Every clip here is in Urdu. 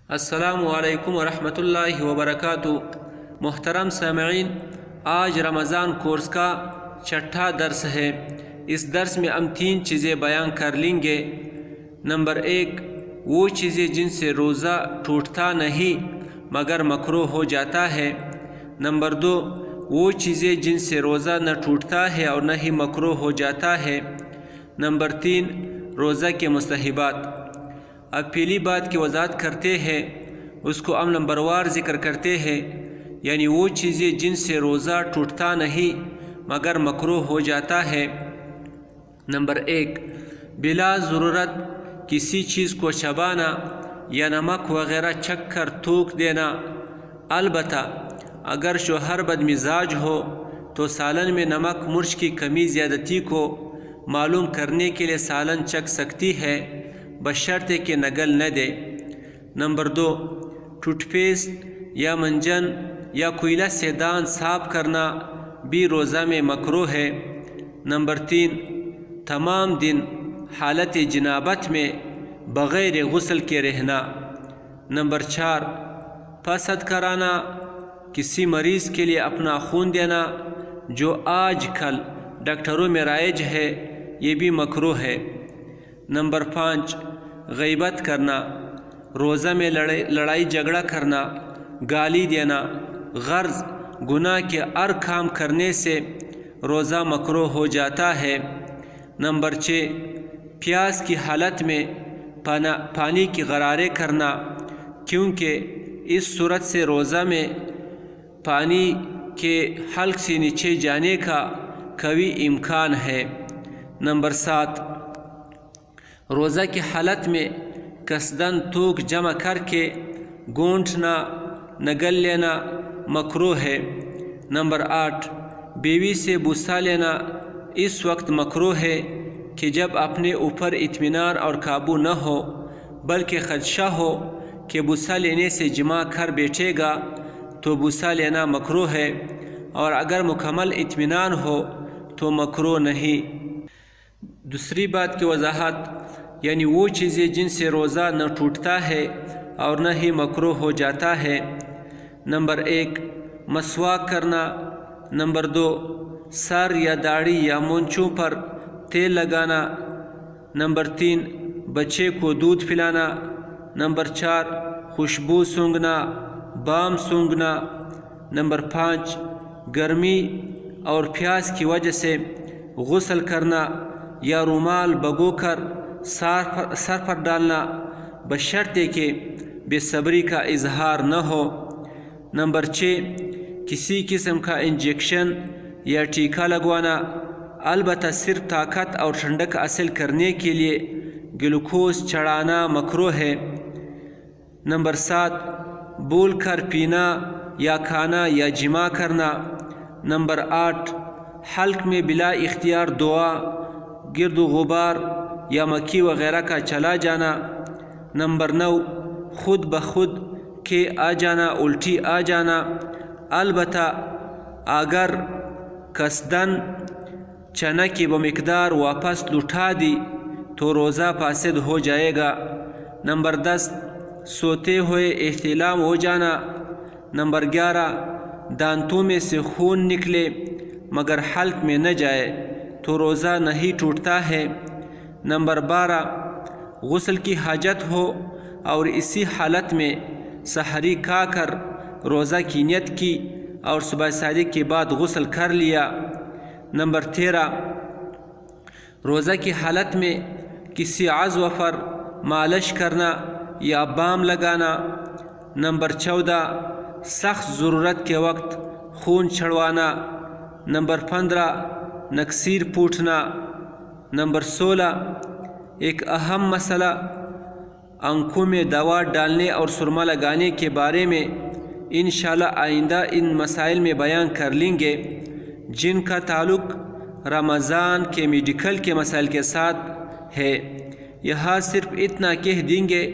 السلام علیکم ورحمۃ اللہ وبرکاتہ۔ محترم سامعین، آج رمضان کورس کا چھٹا درس ہے۔ اس درس میں ہم 3 چیزیں بیان کر لیں گے۔ نمبر 1، وہ چیزیں جن سے روزہ ٹوٹتا نہیں مگر مکروہ ہو جاتا ہے۔ نمبر 2، وہ چیزیں جن سے روزہ نہ ٹوٹتا ہے اور نہ ہی مکروہ ہو جاتا ہے۔ نمبر 3، روزہ کے مستحبات۔ اب پہلی بات کی وضاحت کرتے ہیں، اس کو ہم نمبر وار ذکر کرتے ہیں، یعنی وہ چیزیں جن سے روزہ ٹوٹتا نہیں مگر مکروہ ہو جاتا ہے۔ نمبر 1، بلا ضرورت کسی چیز کو چبانا یا نمک وغیرہ چکھ کر تھوک دینا۔ البتہ اگر شوہر بدمزاج ہو تو سالن میں نمک مرچ کی کمی زیادتی کو معلوم کرنے کے لیے سالن چکھ سکتی ہے، بشرطے کہ نگل نہ دے۔ نمبر 2، ٹوتھ پیسٹ یا منجن یا کوئلہ سے دانت صاف کرنا بھی روزہ میں مکروہ ہے۔ نمبر 3، تمام دن حالت جنابت میں بغیر غسل کے رہنا۔ نمبر 4، فسد کرانا، کسی مریض کے لیے اپنا خون دینا جو آج کل ڈاکٹروں میں رائج ہے، یہ بھی مکروہ ہے۔ نمبر 5، غیبت کرنا، روزہ میں لڑائی جھگڑا کرنا، گالی دینا، غرض گناہ کے ہر کام کرنے سے روزہ مکروہ ہو جاتا ہے۔ نمبر 6، پیاس کی حالت میں پانی کی غرارے کرنا، کیونکہ اس صورت سے روزہ میں پانی کے حلق سے نیچے جانے کا قوی امکان ہے۔ نمبر 7، روزہ کی حالت میں قصداً تھوک جمع کر کے گونٹنا نگل لینا مکروہ ہے۔ نمبر 8، بیوی سے بوسہ لینا اس وقت مکروہ ہے کہ جب اپنے اوپر اطمینان اور قابو نہ ہو، بلکہ خدشہ ہو کہ بوسہ لینے سے جمع کر بیٹھے گا تو بوسہ لینا مکروہ ہے، اور اگر مکمل اطمینان ہو تو مکروہ نہیں۔ دوسری بات کی وضاحت، یعنی وہ چیزیں جن سے روزہ نہ ٹوٹتا ہے اور نہ ہی مکروہ ہو جاتا ہے۔ نمبر 1، مسواک کرنا۔ نمبر 2، سر یا داڑھی یا مونچھوں پر تیل لگانا۔ نمبر 3، بچے کو دودھ پلانا۔ نمبر 4، خوشبو سونگھنا، بام سونگھنا۔ نمبر 5، گرمی اور پیاس کی وجہ سے غسل کرنا یا رومال بگو کر سر پر ڈالنا، بشرطے کہ بے صبری کا اظہار نہ ہو۔ نمبر 6، کسی قسم کا انجیکشن یا ٹیکہ لگوانا، البتہ صرف طاقت اور ٹھنڈک حاصل کرنے کے لیے گلوکوز چڑھانا مکروہ ہے۔ نمبر 7، بول کر پینا یا کھانا یا جمع کرنا۔ نمبر 8، حلق میں بلا اختیار دعا، گرد و غبار یا مکھی وغیرہ کا چلا جانا۔ نمبر 9، خود بخود کے آ جانا، الٹی آ جانا، البتہ اگر قصداً چنا کی بمقدار واپس لوٹا دی تو روزہ فاسد ہو جائے گا۔ نمبر 10، سوتے ہوئے احتلام ہو جانا۔ نمبر 11، دانتوں میں سے خون نکلے مگر حلق میں نہ جائے تو روزہ نہیں ٹوٹتا ہے۔ نمبر 12، غسل کی حاجت ہو اور اسی حالت میں سحری کھا کر روزہ کی نیت کی اور صبح صادق کے بعد غسل کر لیا۔ نمبر 13، روزہ کی حالت میں کسی عضو پر مالش کرنا یا بام لگانا۔ نمبر 14، سخت ضرورت کے وقت خون چھڑوانا۔ نمبر 15، نکسیر پوٹنا۔ نمبر 16، ایک اہم مسئلہ آنکھوں میں دوا ڈالنے اور سرما لگانے کے بارے میں انشاءاللہ آئندہ ان مسائل میں بیان کر لیں گے، جن کا تعلق رمضان کے میڈیکل کے مسائل کے ساتھ ہے۔ یہاں صرف اتنا کہہ دیں گے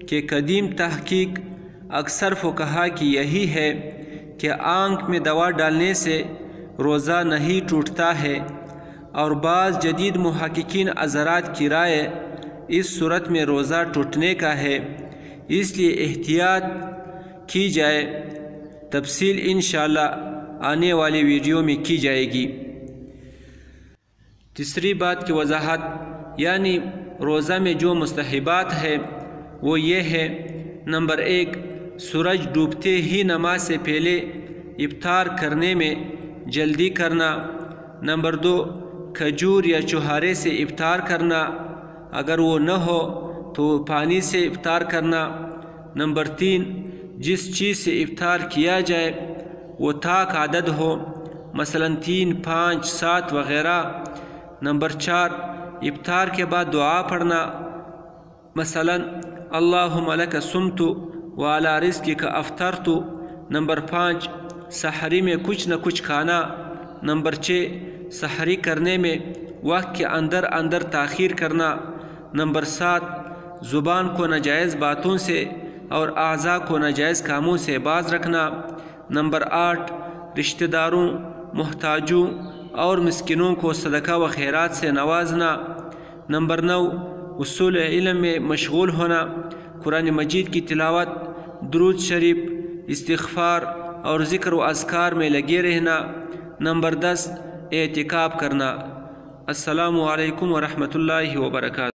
کہ قدیم تحقیق اکثر فقہا کی یہی ہے کہ آنکھ میں دوا ڈالنے سے روزہ نہیں ٹوٹتا ہے، اور بعض جدید محققین حضرات کی رائے اس صورت میں روزہ ٹوٹنے کا ہے، اس لیے احتیاط کی جائے۔ تفصیل انشاءاللہ آنے والی ویڈیو میں کی جائے گی۔ تیسری بات کی وضاحت یعنی روزہ میں جو مستحبات ہے وہ یہ ہے: نمبر 1، سورج ڈوبتے ہی نماز سے پہلے افطار کرنے میں جلدی کرنا۔ نمبر 2، کھجور یا چھہارے سے افطار کرنا، اگر وہ نہ ہو تو پانی سے افطار کرنا۔ نمبر 3، جس چیز سے افطار کیا جائے وہ طاق عدد ہو، مثلا 3، 5، 7 وغیرہ۔ نمبر 4، افطار کے بعد دعا پڑھنا، مثلا اللہم لک صمت وعلی رزقک افطرت۔ نمبر 5، سحری میں کچھ نہ کچھ کھانا۔ نمبر 6، سحری کرنے میں وقت کے اندر تاخیر کرنا۔ نمبر 7، زبان کو ناجائز باتوں سے اور اعضاء کو ناجائز کاموں سے باز رکھنا۔ نمبر 8، رشتہ داروں، محتاجوں اور مسکینوں کو صدقہ و خیرات سے نوازنا۔ نمبر 9، اصول علم میں مشغول ہونا، قرآن مجید کی تلاوت، درود شریف، استغفار اور ذکر و اذکار میں لگے رہنا۔ نمبر 10، اعتکاف کرنا۔ السلام علیکم ورحمۃ اللہ وبرکاتہ۔